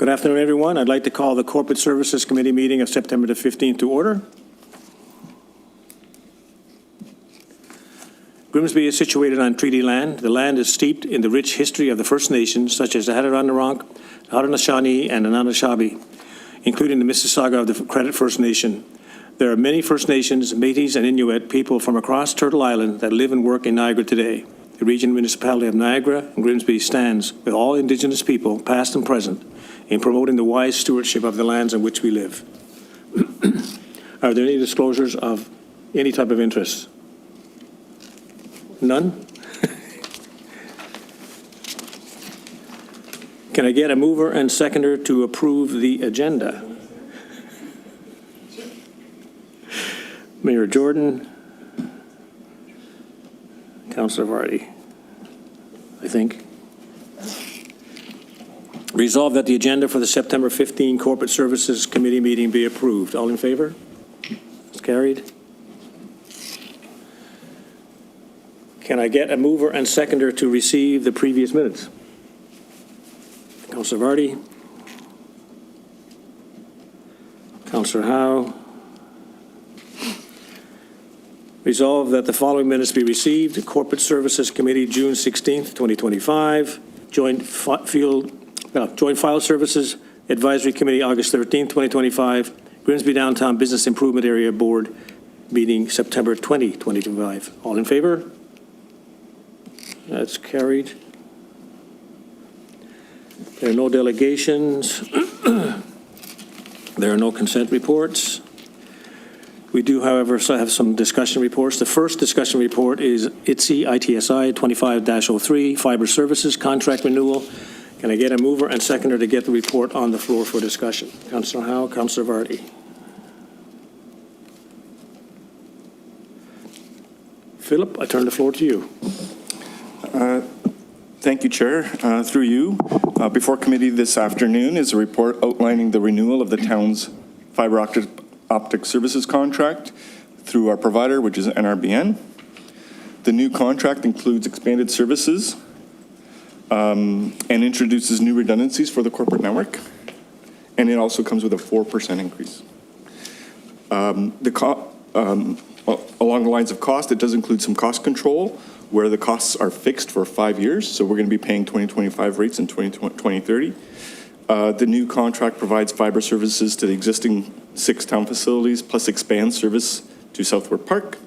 Good afternoon, everyone. I'd like to call the Corporate Services Committee meeting of September the 15th to order. Grimsby is situated on treaty land. The land is steeped in the rich history of the First Nations, such as the Hattamarank, the Haudenosaunee, and the Anishinaabe, including the Mississauga of the Credit First Nation. There are many First Nations, Métis, and Inuit people from across Turtle Island that live and work in Niagara today. The regional municipality of Niagara and Grimsby stands with all Indigenous people, past and present, in promoting the wise stewardship of the lands on which we live. Are there any disclosures of any type of interest? None? Can I get a mover and seconder to approve the agenda? Mayor Jordan, Councillor Vardy, I think. Resolved that the agenda for the September 15 Corporate Services Committee meeting be approved. All in favor? It's carried. Can I get a mover and seconder to receive the previous minutes? Councillor Vardy, Councillor Howe. Resolved that the following minutes be received. The Corporate Services Committee, June 16th, 2025. Joint File Services Advisory Committee, August 13th, 2025. Grimsby Downtown Business Improvement Area Board meeting, September 20, 2025. All in favor? That's carried. There are no delegations. There are no consent reports. We do, however, have some discussion reports. The first discussion report is ITSI 25-03, Fiber Services Contract Renewal. Can I get a mover and seconder to get the report on the floor for discussion? Councillor Howe, Councillor Vardy. Philip, I turn the floor to you. Thank you, Chair. Through you, before committee this afternoon is a report outlining the renewal of the town's fiber optic services contract through our provider, which is NRBN. The new contract includes expanded services and introduces new redundancies for the corporate network, and it also comes with a 4% increase. Along the lines of cost, it does include some cost control, where the costs are fixed for 5 years, so we're going to be paying 2025 rates in 2030. The new contract provides fiber services to the existing 6 town facilities, plus expands service to Southwark Park,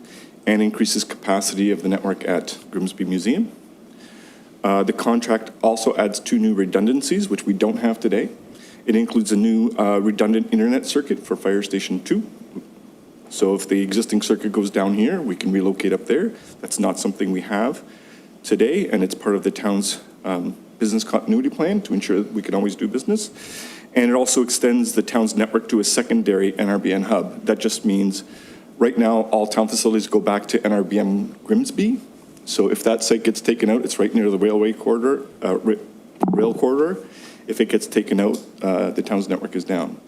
and increases capacity of the network at Grimsby Museum. The contract also adds 2 new redundancies, which we don't have today. It includes a new redundant internet circuit for Fire Station 2. So if the existing circuit goes down here, we can relocate up there. That's not something we have today, and it's part of the town's business continuity plan to ensure that we can always do business. And it also extends the town's network to a secondary NRBN hub. That just means right now all town facilities go back to NRBN Grimsby. So if that site gets taken out, it's right near the railway corridor, rail corridor. If it gets taken out, the town's network is down.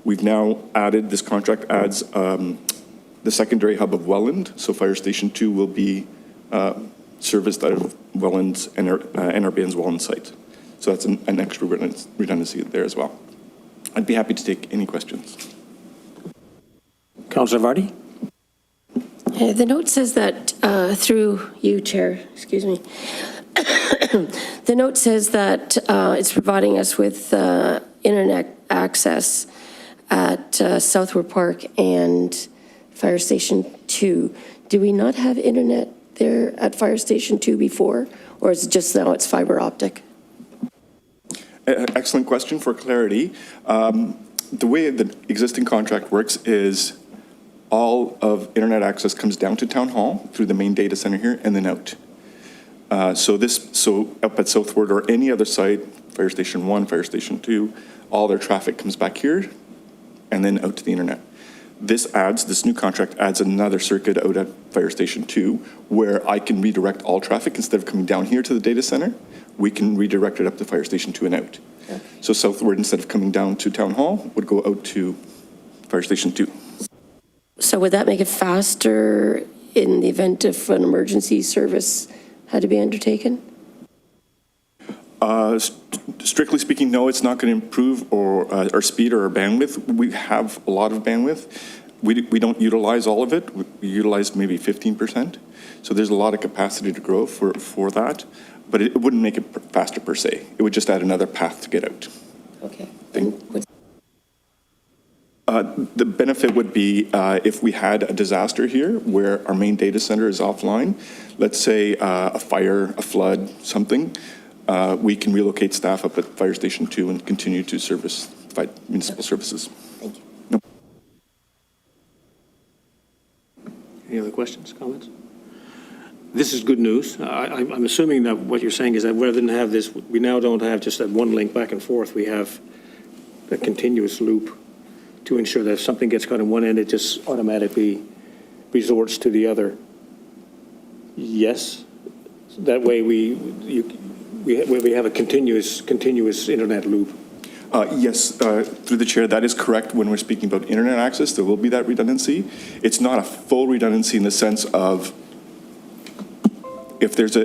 We've now added, this contract adds the secondary hub of Welland, so Fire Station 2 will be serviced out of Welland's and NRBN's Welland site. So that's an extra redundancy there as well. I'd be happy to take any questions. Councillor Vardy. The note says that, through you, Chair, excuse me, the note says that it's providing us with internet access at Southwark Park and Fire Station 2. Do we not have internet there at Fire Station 2 before, or is it just now it's fiber optic? Excellent question for clarity. The way the existing contract works is all of internet access comes down to Town Hall through the main data center here and then out. So up at Southward or any other site, Fire Station 1, Fire Station 2, all their traffic comes back here and then out to the internet. This new contract adds another circuit out at Fire Station 2 where I can redirect all traffic. Instead of coming down here to the data center, we can redirect it up to Fire Station 2 and out. Okay. So Southward, instead of coming down to Town Hall, would go out to Fire Station 2. So would that make it faster in the event of an emergency service had to be undertaken? Strictly speaking, no, it's not going to improve our speed or our bandwidth. We have a lot of bandwidth. We don't utilize all of it. We utilize maybe 15%. So there's a lot of capacity to grow for that, but it wouldn't make it faster per se. It would just add another path to get out. Okay. The benefit would be if we had a disaster here where our main data center is offline, let's say a fire, a flood, something, we can relocate staff up at Fire Station 2 and continue to provide municipal services. Thank you. No. Any other questions, comments? This is good news. I'm assuming that what you're saying is that rather than have this, we now don't have just that one link back and forth. We have a continuous loop to ensure that if something gets cut on one end, it just automatically resorts to the other. Yes? That way we have a continuous internet loop. Yes, through the chair, that is correct. When we're speaking about internet access, there will be that redundancy. It's not a full redundancy in the sense of if there's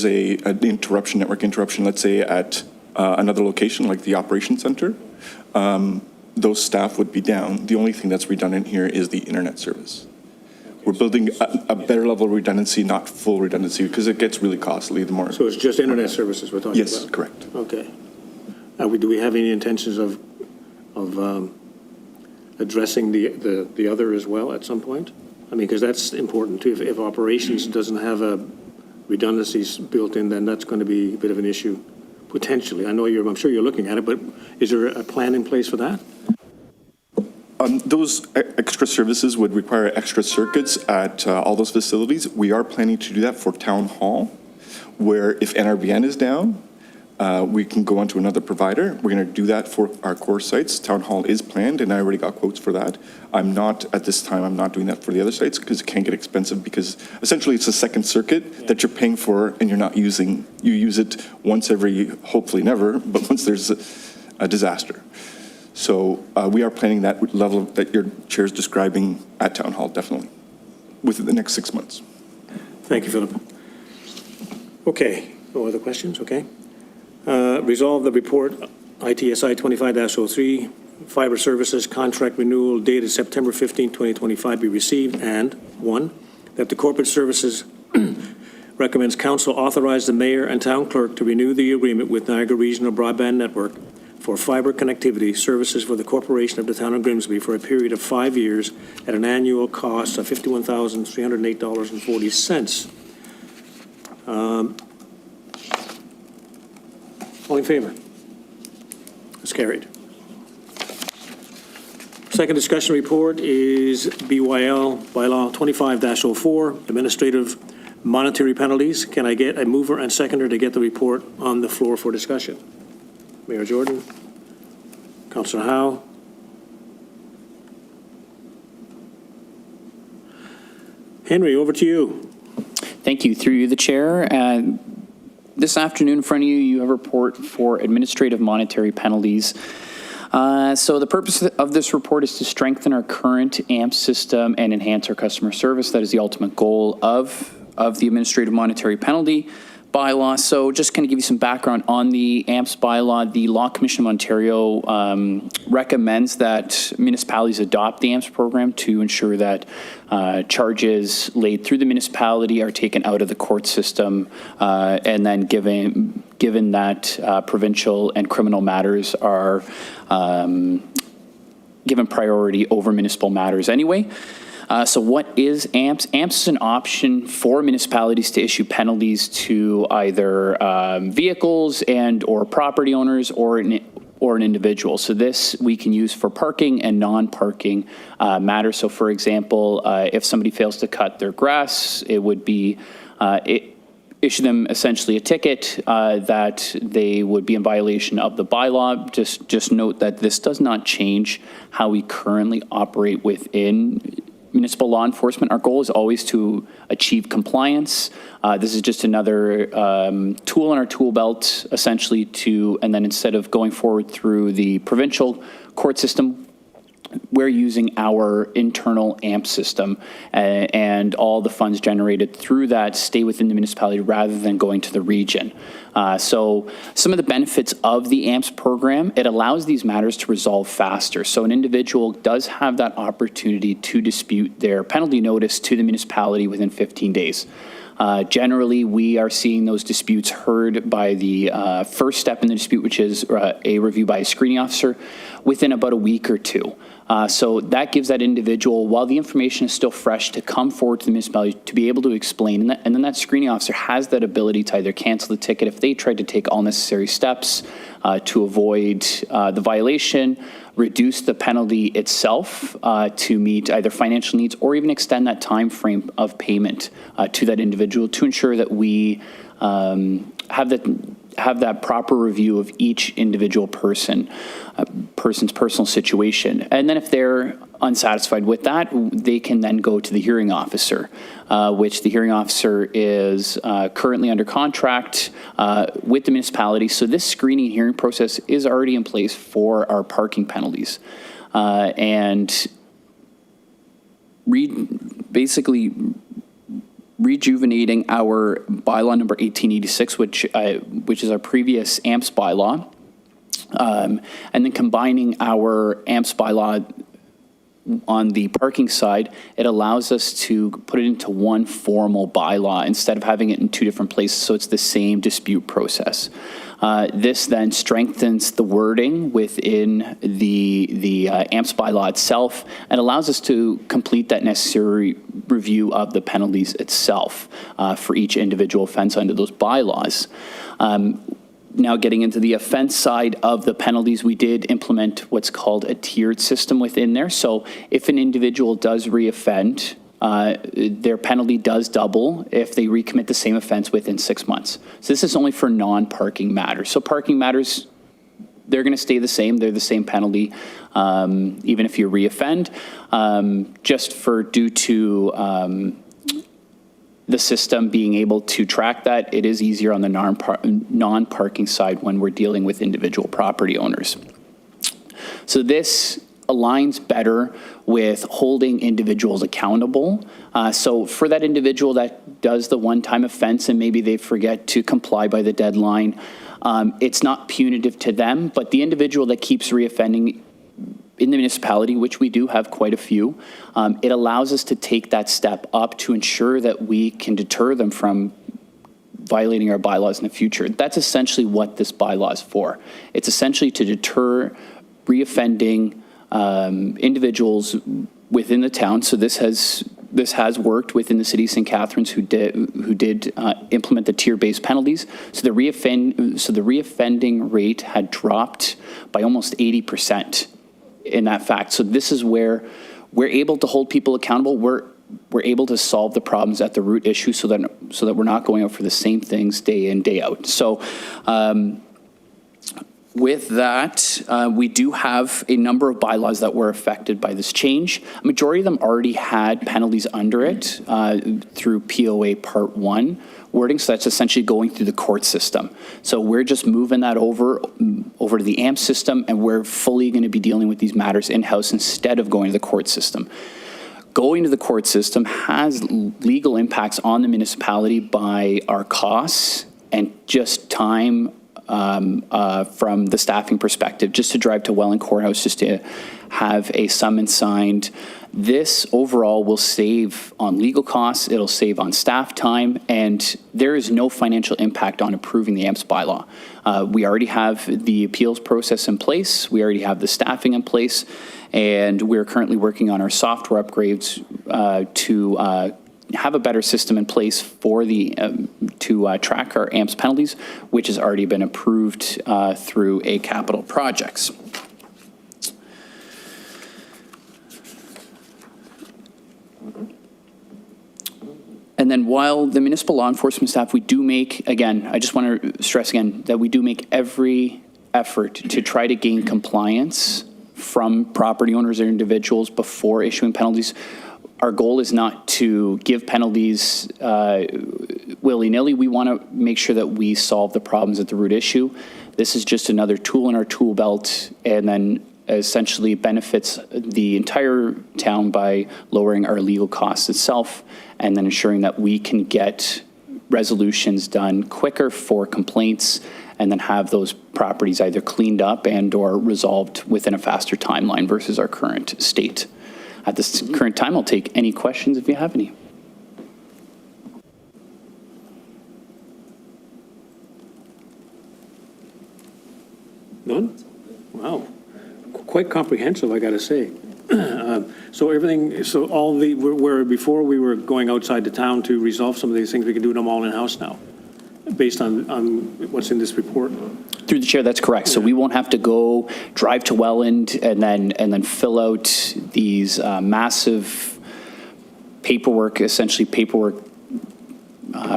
an interruption, network interruption, let's say at another location like the operations center, those staff would be down. The only thing that's redundant here is the internet service. We're building a better level of redundancy, not full redundancy, because it gets really costly the more. So it's just internet services we're talking about? Yes, correct. Okay. Do we have any intentions of addressing the other as well at some point? I mean, because that's important too. If operations doesn't have a redundancies built in, then that's going to be a bit of an issue, potentially. I'm sure you're looking at it, but is there a plan in place for that? Those extra services would require extra circuits at all those facilities. We are planning to do that for Town Hall, where if NRBN is down, we can go on to another provider. We're going to do that for our core sites. Town Hall is planned, and I already got quotes for that. At this time, I'm not doing that for the other sites because it can get expensive because essentially it's a second circuit that you're paying for and you're not using. You use it once every, hopefully never, but once there's a disaster. So we are planning that level that your chair is describing at Town Hall, definitely, within the next 6 months. Thank you, Philip. Okay, no other questions? Okay. Resolve the report ITSI 25-03 fiber services contract renewal dated September 15, 2025 be received, and 1, that the corporate services recommends council authorize the mayor and town clerk to renew the agreement with Niagara Regional Broadband Network for fiber connectivity services for the corporation of the town of Grimsby for a period of 5 years at an annual cost of $51,308.40. All in favor? It's carried. Second discussion report is BYL, bylaw 25-04, administrative monetary penalties. Can I get a mover and seconder to get the report on the floor for discussion? Mayor Jordan, Councillor Howe. Henry, over to you. Thank you. Through you, the chair. This afternoon in front of you, you have a report for administrative monetary penalties. So the purpose of this report is to strengthen our current AMP system and enhance our customer service. That is the ultimate goal of the administrative monetary penalty bylaw. So just kind of give you some background on the AMPS bylaw. The Law Commission of Ontario recommends that municipalities adopt the AMPS program to ensure that charges laid through the municipality are taken out of the court system, and then given that provincial and criminal matters are given priority over municipal matters anyway. So what is AMPS? AMPS is an option for municipalities to issue penalties to either vehicles and or property owners or an individual. So this we can use for parking and non-parking matters. So for example, if somebody fails to cut their grass, it would be issue them essentially a ticket that they would be in violation of the bylaw. Just note that this does not change how we currently operate within municipal law enforcement. Our goal is always to achieve compliance. This is just another tool in our tool belt, essentially, and then instead of going forward through the provincial court system, we're using our internal AMP system, and all the funds generated through that stay within the municipality rather than going to the region. So some of the benefits of the AMPS program, it allows these matters to resolve faster. So an individual does have that opportunity to dispute their penalty notice to the municipality within 15 days. Generally, we are seeing those disputes heard by the first step in the dispute, which is a review by a screening officer, within about a week or two. So that gives that individual, while the information is still fresh, to come forward to the municipality to be able to explain. And then that screening officer has that ability to either cancel the ticket if they tried to take all necessary steps to avoid the violation, reduce the penalty itself to meet either financial needs or even extend that time frame of payment to that individual to ensure that we have that proper review of each individual person's personal situation. And then if they're unsatisfied with that, they can then go to the hearing officer, which the hearing officer is currently under contract with the municipality. So this screening hearing process is already in place for our parking penalties. And basically rejuvenating our bylaw number 1886, which is our previous AMPS bylaw, and then combining our AMPS bylaw on the parking side, it allows us to put it into one formal bylaw instead of having it in two different places, so it's the same dispute process. This then strengthens the wording within the AMPS bylaw itself and allows us to complete that necessary review of the penalties itself for each individual offense under those bylaws. Now getting into the offense side of the penalties, we did implement what's called a tiered system within there. So if an individual does reoffend, their penalty does double if they recommit the same offense within 6 months. So this is only for non-parking matters. So parking matters, they're going to stay the same. They're the same penalty, even if you reoffend. Just for due to the system being able to track that, it is easier on the non-parking side when we're dealing with individual property owners. So this aligns better with holding individuals accountable. So for that individual that does the one-time offense and maybe they forget to comply by the deadline, it's not punitive to them, but the individual that keeps reoffending in the municipality, which we do have quite a few, it allows us to take that step up to ensure that we can deter them from violating our bylaws in the future. That's essentially what this bylaw is for. It's essentially to deter reoffending individuals within the town. So this has worked within the city of St. Catharines, who did implement the tier-based penalties. So the reoffending rate had dropped by almost 80% in that fact. So this is where we're able to hold people accountable. We're able to solve the problems at the root issue, so that we're not going out for the same things day in, day out. So with that, we do have a number of bylaws that were affected by this change. A majority of them already had penalties under it through POA Part 1 wording, so that's essentially going through the court system. So we're just moving that over to the AMP system, and we're fully going to be dealing with these matters in-house instead of going to the court system. Going to the court system has legal impacts on the municipality by our costs and just time from the staffing perspective, just to drive to Welland Courthouse, just to have a summons signed. This overall will save on legal costs, it'll save on staff time, and there is no financial impact on approving the AMPS bylaw. We already have the appeals process in place, we already have the staffing in place, and we're currently working on our software upgrades to have a better system in place for the to track our AMPS penalties, which has already been approved through a capital projects. And then while the municipal law enforcement staff, we do make, again, I just want to stress again, that we do make every effort to try to gain compliance from property owners or individuals before issuing penalties. Our goal is not to give penalties willy-nilly. We want to make sure that we solve the problems at the root issue. This is just another tool in our tool belt, and then essentially benefits the entire town by lowering our legal costs itself, and then ensuring that we can get resolutions done quicker for complaints, and then have those properties either cleaned up and or resolved within a faster timeline versus our current state. At this current time, I'll take any questions if you have any. None? Wow. Quite comprehensive, I got to say. So everything, so all the, where before we were going outside the town to resolve some of these things, we can do them all in-house now, based on what's in this report? Through the chair, that's correct. So we won't have to go drive to Welland and then fill out these massive paperwork, essentially paperwork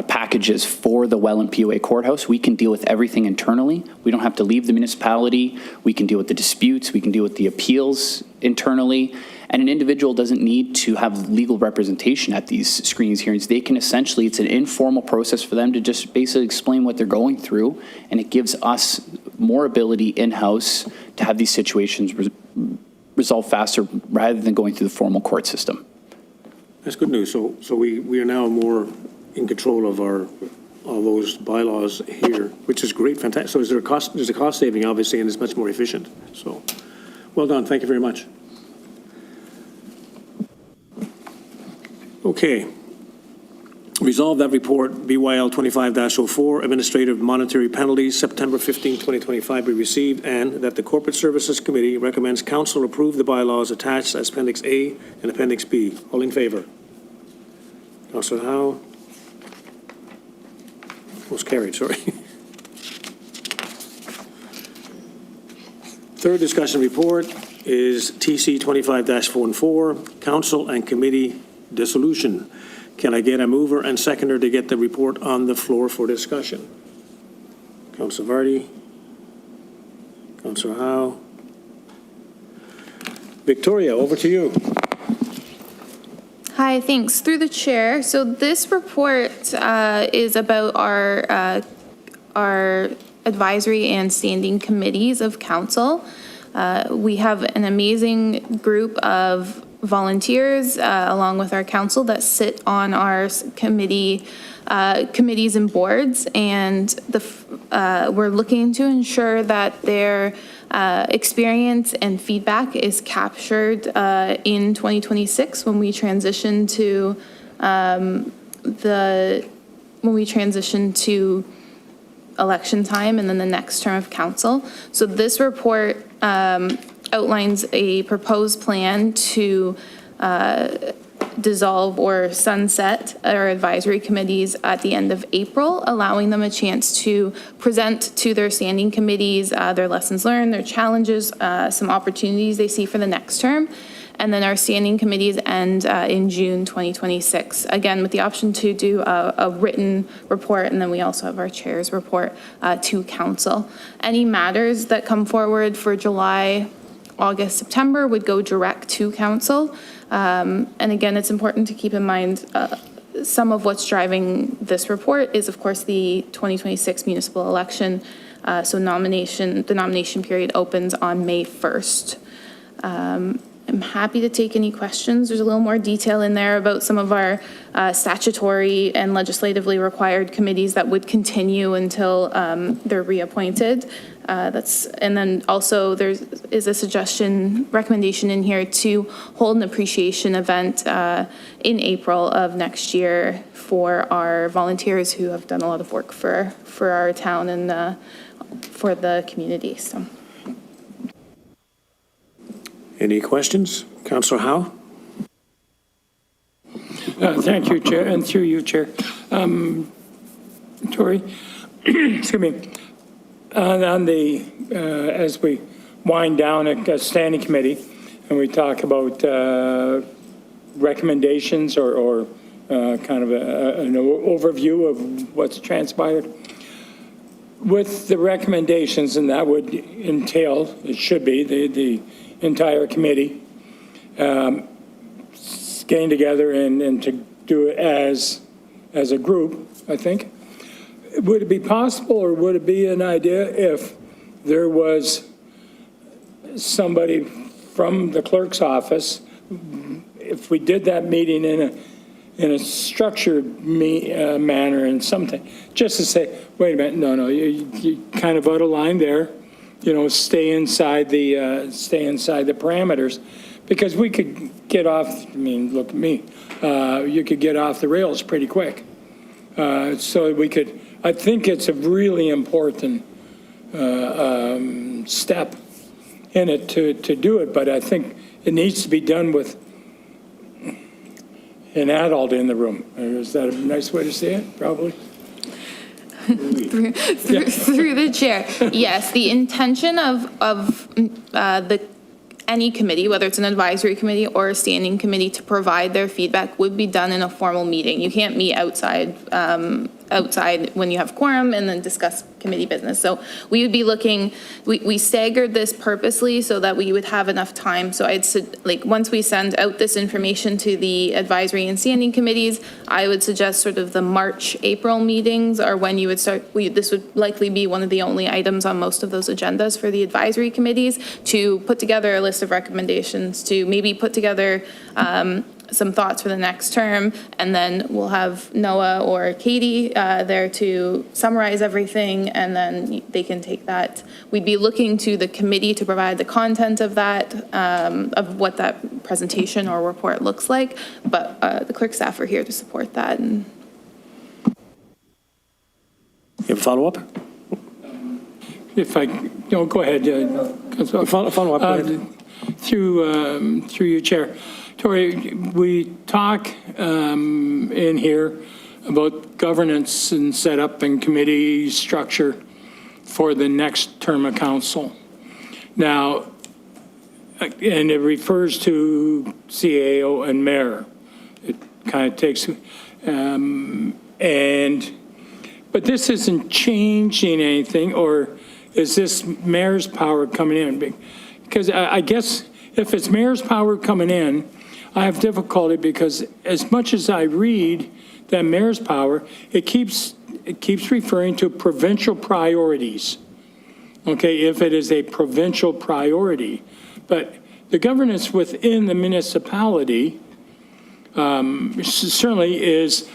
packages for the Welland POA courthouse. We can deal with everything internally. We don't have to leave the municipality. We can deal with the disputes. We can deal with the appeals internally. And an individual doesn't need to have legal representation at these screenings hearings. They can essentially, it's an informal process for them to just basically explain what they're going through, and it gives us more ability in-house to have these situations resolved faster rather than going through the formal court system. That's good news. So we are now more in control of all those bylaws here, which is great, fantastic. So there's a cost saving, obviously, and it's much more efficient. So, well done, thank you very much. Okay. Resolve that report, BYL 25-04, administrative monetary penalties, September 15, 2025, be received, and that the Corporate Services Committee recommends council approve the bylaws attached as Appendix A and Appendix B. All in favor? Councillor Howe? Was carried, sorry. Third discussion report is TC 25-14, council and committee dissolution. Can I get a mover and seconder to get the report on the floor for discussion? Councillor Vardy? Councillor Howe? Victoria, over to you. Hi, thanks. Through the chair. So this report is about our advisory and standing committees of council. We have an amazing group of volunteers along with our council that sit on our committees and boards, and we're looking to ensure that their experience and feedback is captured in 2026 when we transition to election time and then the next term of council. So this report outlines a proposed plan to dissolve or sunset our advisory committees at the end of April, allowing them a chance to present to their standing committees their lessons learned, their challenges, some opportunities they see for the next term. And then our standing committees end in June 2026, again, with the option to do a written report, and then we also have our chair's report to council. Any matters that come forward for July, August, September would go direct to council. And again, it's important to keep in mind some of what's driving this report is, of course, the 2026 municipal election. So the nomination period opens on May 1st. I'm happy to take any questions. There's a little more detail in there about some of our statutory and legislatively required committees that would continue until they're reappointed. And then also there is a recommendation in here to hold an appreciation event in April of next year for our volunteers who have done a lot of work for our town and for the community. So. Any questions? Councillor Howe? Thank you, Chair, and through you, Chair. Tori, excuse me. On the, as we wind down a standing committee and we talk about recommendations or kind of an overview of what's transpired, with the recommendations, and that would entail, it should be, the entire committee getting together and to do it as a group, I think. Would it be possible, or would it be an idea if there was somebody from the clerk's office, if we did that meeting in a structured manner and something, just to say, wait a minute, no, you kind of out of line there, stay inside the parameters, because we could get off, look at me, you could get off the rails pretty quick. So we could, I think it's a really important step in it to do it, but I think it needs to be done with an adult in the room. Is that a nice way to say it? Probably. Through the chair. Yes, the intention of any committee, whether it's an advisory committee or a standing committee, to provide their feedback would be done in a formal meeting. You can't meet outside when you have quorum and then discuss committee business. So we would be looking, we staggered this purposely so that we would have enough time. So once we send out this information to the advisory and standing committees, I would suggest sort of the March, April meetings are when you would start, this would likely be one of the only items on most of those agendas for the advisory committees, to put together a list of recommendations, to maybe put together some thoughts for the next term, and then we'll have Noah or Katie there to summarize everything, and then they can take that. We'd be looking to the committee to provide the content of that, of what that presentation or report looks like, but the clerk staff are here to support that. And You have a follow-up? If I, go ahead. Follow-up, go ahead. Through you, Chair. Tori, we talk in here about governance and setup and committee structure for the next term of council. Now, and it refers to CAO and mayor. It kind of takes, but this isn't changing anything, or is this mayor's power coming in? Because I guess if it's mayor's power coming in, I have difficulty, because as much as I read that mayor's power, it keeps referring to provincial priorities. Okay, if it is a provincial priority. But the governance within the municipality certainly is,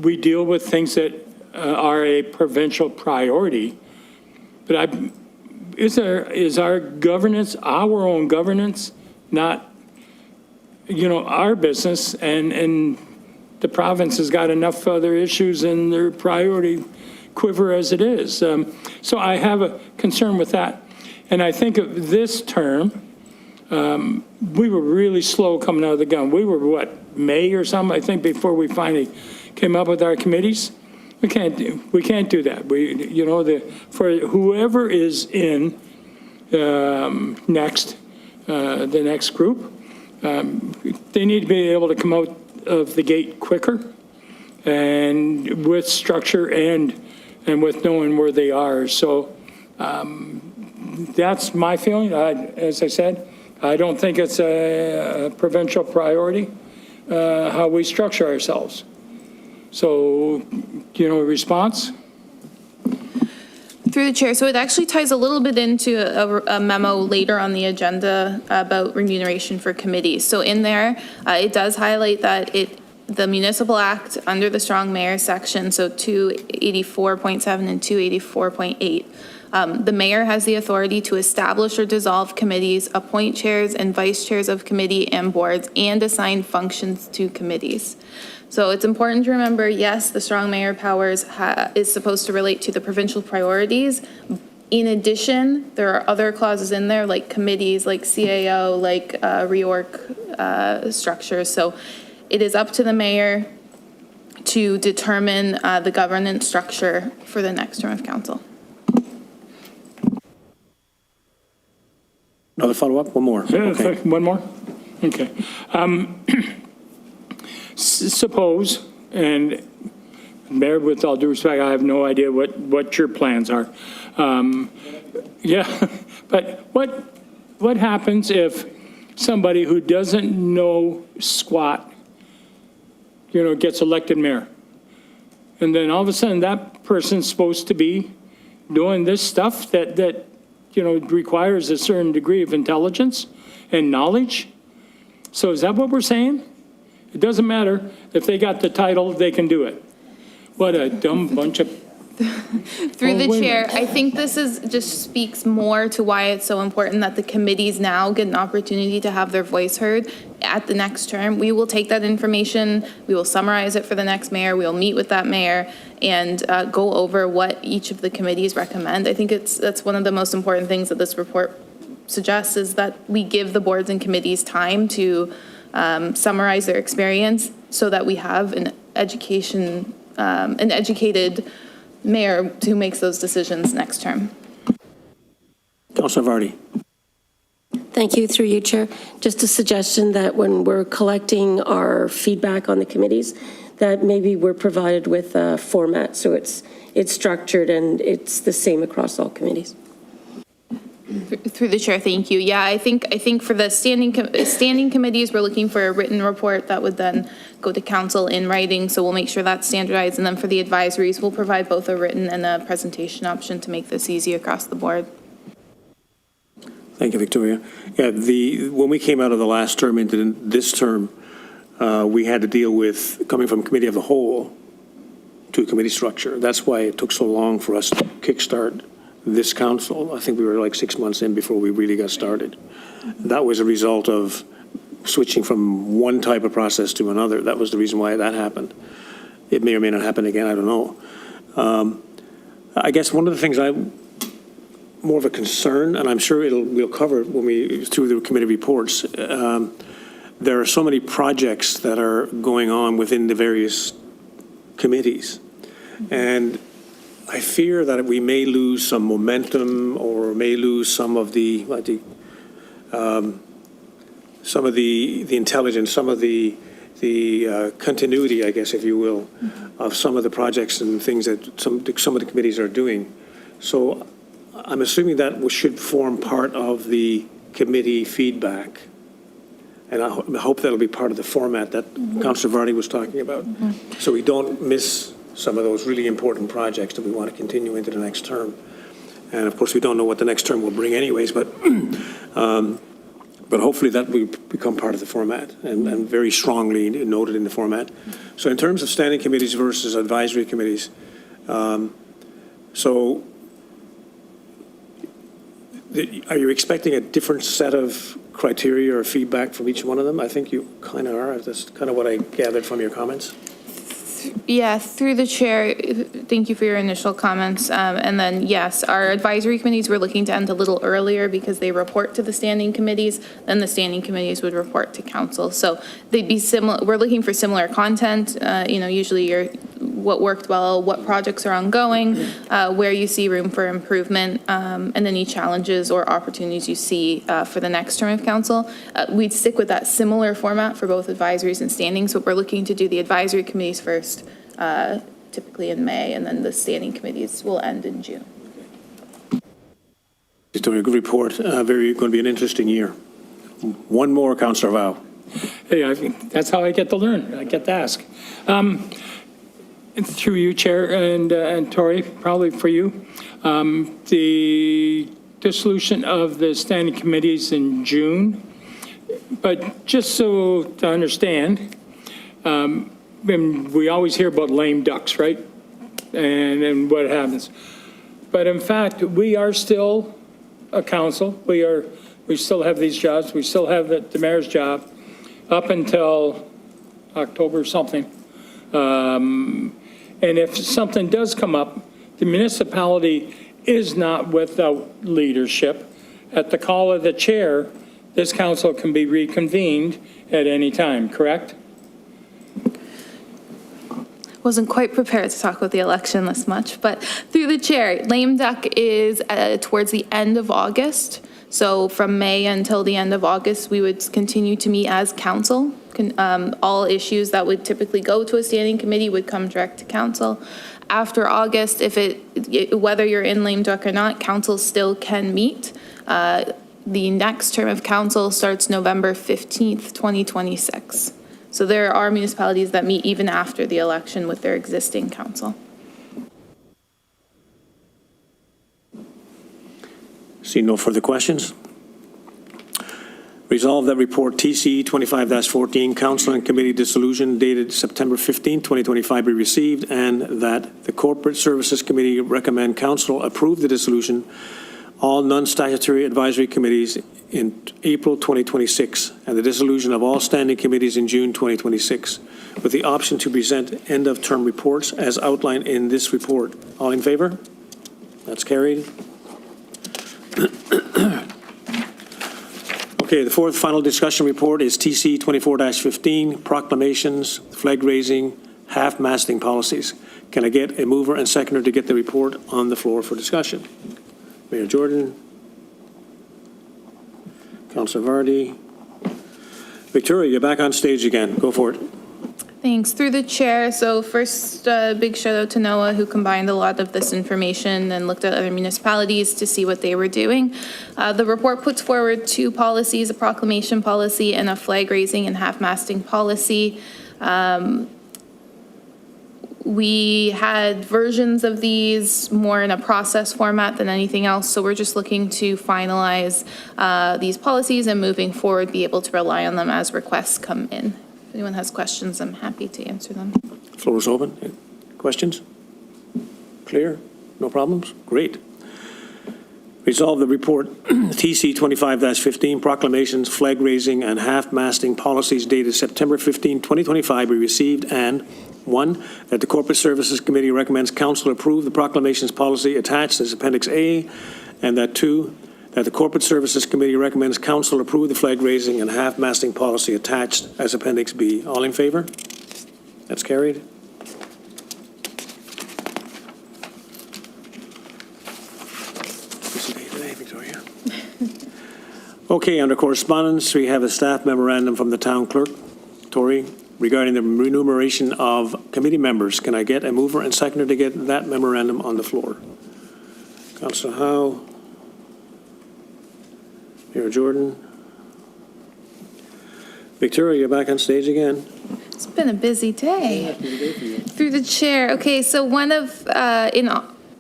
we deal with things that are a provincial priority. But is our governance, our own governance, not our business, and the province has got enough other issues in their priority quiver as it is. So I have a concern with that. And I think of this term, we were really slow coming out of the gun. We were, May or something, I think, before we finally came up with our committees. We can't do that. For whoever is in next, the next group, they need to be able to come out of the gate quicker and with structure and with knowing where they are. So that's my feeling. As I said, I don't think it's a provincial priority how we structure ourselves. So, response? through the chair, so it actually ties a little bit into a memo later on the agenda about remuneration for committees. So in there, it does highlight that the Municipal Act under the Strong Mayor section, so 284.7 and 284.8, the mayor has the authority to establish or dissolve committees, appoint chairs and vice chairs of committee and boards, and assign functions to committees. So it's important to remember, yes, the strong mayor powers is supposed to relate to the provincial priorities. In addition, there are other clauses in there like committees, like CAO, like reorg structures. So it is up to the mayor to determine the governance structure for the next term of council. Another follow-up? One more. Okay. One more? Okay. Suppose, and Mayor, with all due respect, I have no idea what your plans are. Yeah, but what happens if somebody who doesn't know squat, gets elected mayor? And then all of a sudden that person's supposed to be doing this stuff that requires a certain degree of intelligence and knowledge. So is that what we're saying? It doesn't matter if they got the title, they can do it. What a dumb bunch of, Through the Oh, wait a chair, minute. I think this is, just speaks more to why it's so important that the committees now get an opportunity to have their voice heard at the next term. We will take that information, we will summarize it for the next mayor, we will meet with that mayor and go over what each of the committees recommend. I think that's one of the most important things that this report suggests, is that we give the boards and committees time to summarize their experience so that we have an educated mayor who makes those decisions next term. Councillor Vardy. Thank you, through you, Chair. Just a suggestion that when we're collecting our feedback on the committees, that maybe we're provided with a format, so it's structured and it's the same across all committees. Through the chair, thank you. Yeah, I think for the standing committees, we're looking for a written report that would then go to council in writing, so we'll make sure that's standardized. And then for the advisories, we'll provide both a written and a presentation option to make this easy across the board. Thank you, Victoria. Yeah, when we came out of the last term into this term, we had to deal with coming from committee of the whole to committee structure. That's why it took so long for us to kickstart this council. I think we were like 6 months in before we really got started. That was a result of switching from one type of process to another. That was the reason why that happened. It may or may not happen again, I don't know. I guess one of the things more of a concern, and I'm sure we'll cover it when through the committee reports, there are so many projects that are going on within the various committees. And I fear that we may lose some momentum or may lose some of the intelligence, some of the continuity, I guess, if you will, of some of the projects and things that some of the committees are doing. So I'm assuming that should form part of the committee feedback. And I hope that'll be part of the format that Councillor Varney was talking about. So we don't miss some of those really important projects that we want to continue into the next term. And of course, we don't know what the next term will bring anyways, but hopefully that will become part of the format and very strongly noted in the format. So in terms of standing committees versus advisory committees, so are you expecting a different set of criteria or feedback from each one of them? I think you kind of are. That's kind of what I gathered from your comments. Yeah, through the chair, thank you for your initial comments. And then, yes, our advisory committees, we're looking to end a little earlier because they report to the standing committees, then the standing committees would report to council. So they'd be similar. We're looking for similar content. Usually what worked well, what projects are ongoing, where you see room for improvement, and any challenges or opportunities you see for the next term of council. We'd stick with that similar format for both advisories and standings, but we're looking to do the advisory committees first, typically in May, and then the standing committees will end in June. Victoria, good report. Going to be an interesting year. One more, Councillor Val. hey, that's how I get to learn. I get to ask. Through you, Chair, and Tori, probably for you, the dissolution of the standing committees in June. But just so to understand, we always hear about lame ducks, right? And what happens. But in fact, we are still a council. We still have these jobs. We still have the mayor's job up until October something. And if something does come up, the municipality is not without leadership. At the call of the chair, this council can be reconvened at any time, correct? Wasn't quite prepared to talk about the election this much, but through the chair, lame duck is towards the end of August. So from May until the end of August, we would continue to meet as council. All issues that would typically go to a standing committee would come direct to council. After August, whether you're in lame duck or not, council still can meet. The next term of council starts November 15th, 2026. So there are municipalities that meet even after the election with their existing council. See no further questions. Resolve that report TC 25-14, Council and Committee Dissolution dated September 15, 2025 be received, and that the Corporate Services Committee recommend Council approve the dissolution all non-statutory advisory committees in April 2026, and the dissolution of all standing committees in June 2026, with the option to present end-of-term reports as outlined in this report. All in favor? That's carried. Okay, the fourth final discussion report is TC 24-15, proclamations, flag raising, half-masting policies. Can I get a mover and seconder to get the report on the floor for discussion? Mayor Jordan. Councilor Vardy. Victoria, you're back on stage again. Go for it. Thanks. Through the chair, so first, big shout out to Noah, who combined a lot of this information and looked at other municipalities to see what they were doing. The report puts forward two policies, a proclamation policy and a flag raising and half-masting policy. We had versions of these more in a process format than anything else, so we're just looking to finalize these policies and moving forward, be able to rely on them as requests come in. If anyone has questions, I'm happy to answer them. Floor is open. Questions? Clear? No problems? Great. Resolve the report TC 25-15, proclamations, flag raising, and half-masting policies dated September 15, 2025 be received, and 1, that the Corporate Services Committee recommends Council approve the proclamations policy attached as Appendix A, and that 2, that the Corporate Services Committee recommends Council approve the flag raising and half-masting policy attached as Appendix B. All in favor? That's carried. Victoria. Okay, under correspondence, we have a staff memorandum from the town clerk, Tori, regarding the remuneration of committee members. Can I get a mover and seconder to get that memorandum on the floor? Councilor Howe. Mayor Jordan. Victoria, you're back on stage again. It's been a busy day. Through the chair. Okay, so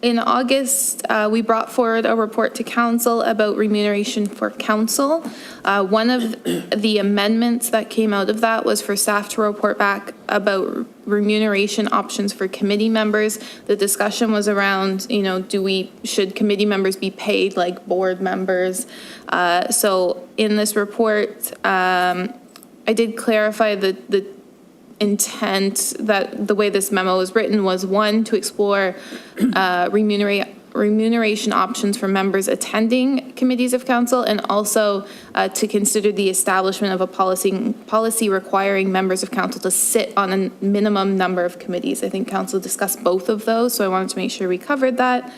in August, we brought forward a report to council about remuneration for council. One of the amendments that came out of that was for staff to report back about remuneration options for committee members. The discussion was around, should committee members be paid like board members? So in this report, I did clarify the intent that the way this memo was written was, 1, to explore remuneration options for members attending committees of council, and also to consider the establishment of a policy requiring members of council to sit on a minimum number of committees. I think council discussed both of those, so I wanted to make sure we covered that.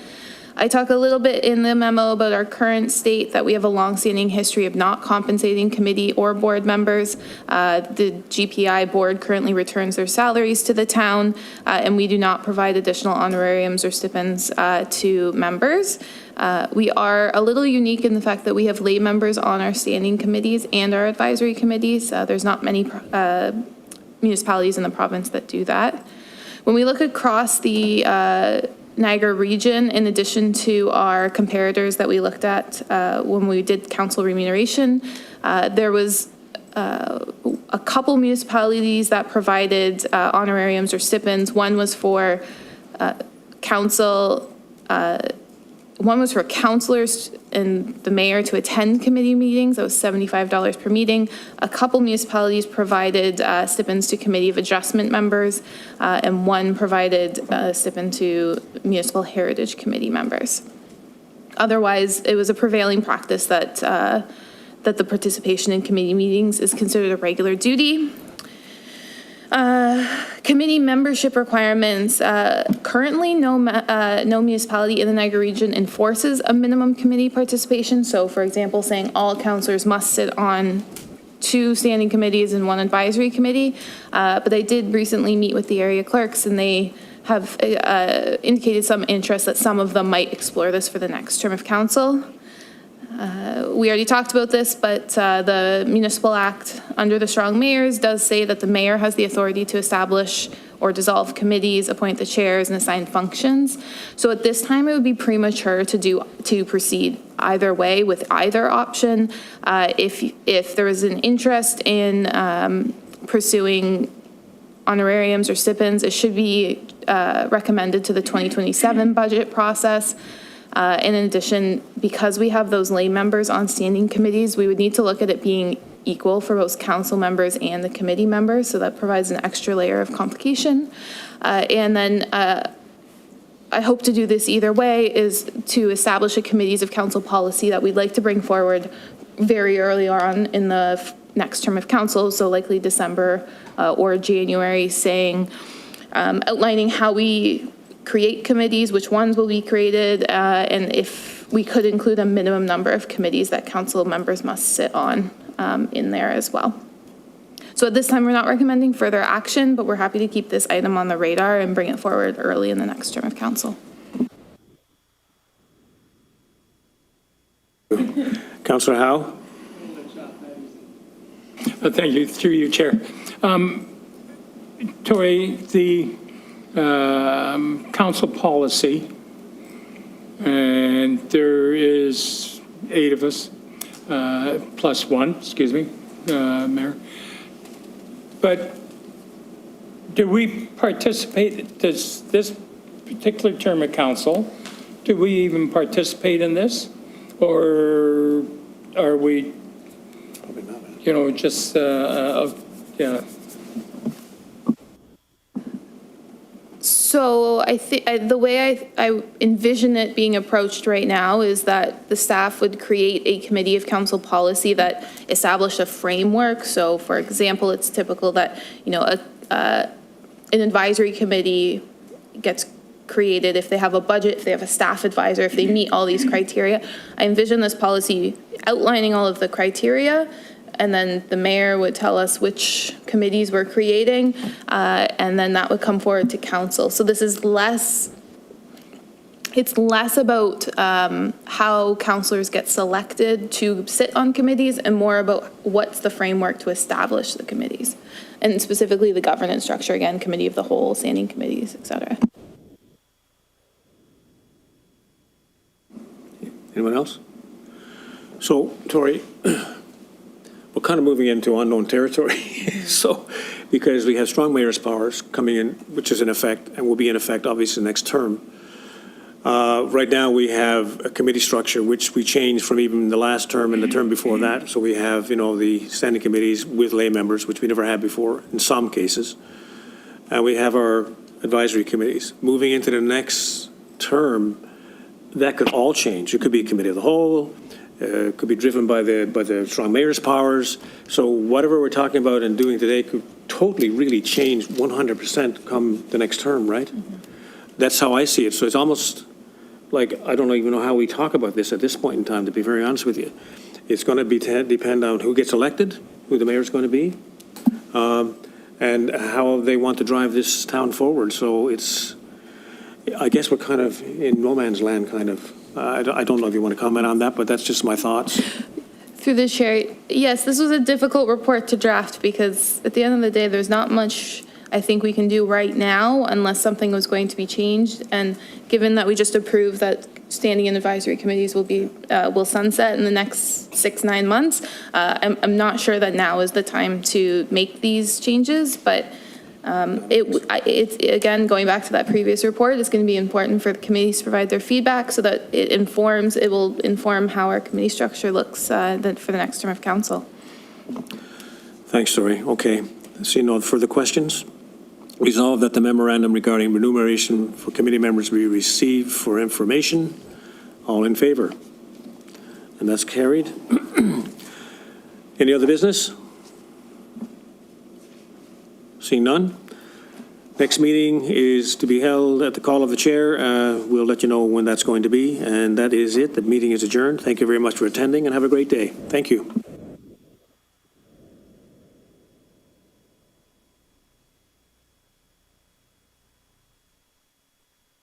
I talk a little bit in the memo about our current state, that we have a longstanding history of not compensating committee or board members. The GPI board currently returns their salaries to the town, and we do not provide additional honorariums or stipends to members. We are a little unique in the fact that we have lay members on our standing committees and our advisory committees. There's not many municipalities in the province that do that. When we look across the Niagara region, in addition to our comparators that we looked at when we did council remuneration, there was a couple municipalities that provided honorariums or stipends. One was for one was for councilors and the mayor to attend committee meetings. That was $75 per meeting. A couple municipalities provided stipends to committee of adjustment members, and one provided a stipend to municipal heritage committee members. Otherwise, it was a prevailing practice that the participation in committee meetings is considered a regular duty. Committee membership requirements. Currently, no municipality in the Niagara region enforces a minimum committee participation. So, for example, saying all councillors must sit on 2 standing committees and 1 advisory committee. But I did recently meet with the area clerks, and they have indicated some interest that some of them might explore this for the next term of council. We already talked about this, but the Municipal Act under the Strong Mayors does say that the mayor has the authority to establish or dissolve committees, appoint the chairs, and assign functions. So at this time, it would be premature to proceed either way with either option. If there is an interest in pursuing honorariums or stipends, it should be recommended to the 2027 budget process. In addition, because we have those lay members on standing committees, we would need to look at it being equal for both council members and the committee members, so that provides an extra layer of complication. And then I hope to do this either way, is to establish a committees of council policy that we'd like to bring forward very early on in the next term of council, so likely December or January, saying, outlining how we create committees, which ones will be created, and if we could include a minimum number of committees that council members must sit on in there as well. So at this time, we're not recommending further action, but we're happy to keep this item on the radar and bring it forward early in the next term of council. Councillor Howe? Thank you, through you, Chair. Tori, the council policy, and there is 8 of us, plus 1, excuse me, Mayor. But do we participate, does this particular term of council, do we even participate in this? Or are we, just, yeah. So I think the way I envision it being approached right now is that the staff would create a committee of council policy that established a framework. So for example, it's typical that, an advisory committee gets created if they have a budget, if they have a staff advisor, if they meet all these criteria. I envision this policy outlining all of the criteria, and then the mayor would tell us which committees we're creating, and then that would come forward to council. So this is it's less about how councillors get selected to sit on committees and more about what's the framework to establish the committees, and specifically the governance structure, again, committee of the whole, standing committees, et cetera. Anyone else? So, Tori, we're kind of moving into unknown territory. So, because we have strong mayor's powers coming in, which is in effect, and will be in effect, obviously, next term. Right now, we have a committee structure, which we changed from even the last term and the term before that. So we have, the standing committees with lay members, which we never had before in some cases. And we have our advisory committees. Moving into the next term, that could all change. It could be a committee of the whole. It could be driven by the strong mayor's powers. So whatever we're talking about and doing today could totally really change 100% come the next term, right? Mm-hmm. That's how I see it. So it's almost like, I don't even know how we talk about this at this point in time, to be very honest with you. It's going to depend on who gets elected, who the mayor's going to be, and how they want to drive this town forward. So I guess we're kind of in no man's land, kind of. I don't know if you want to comment on that, but that's just my thoughts. Through the chair, yes, this was a difficult report to draft because at the end of the day, there's not much I think we can do right now unless something was going to be changed. And given that we just approved that standing and advisory committees will sunset in the next 6-9 months, I'm not sure that now is the time to make these changes, but it's again, going back to that previous report, it's going to be important for the committees to provide their feedback so that it will inform how our committee structure looks for the next term of council. Thanks, Tori. Okay. Seeing no further questions. Resolved that the memorandum regarding remuneration for committee members be received for information. All in favor? And that's carried. Any other business? Seeing none. Next meeting is to be held at the call of the chair. We'll let you know when that's going to be. And that is it. The meeting is adjourned. Thank you very much for attending and have a great day. Thank you.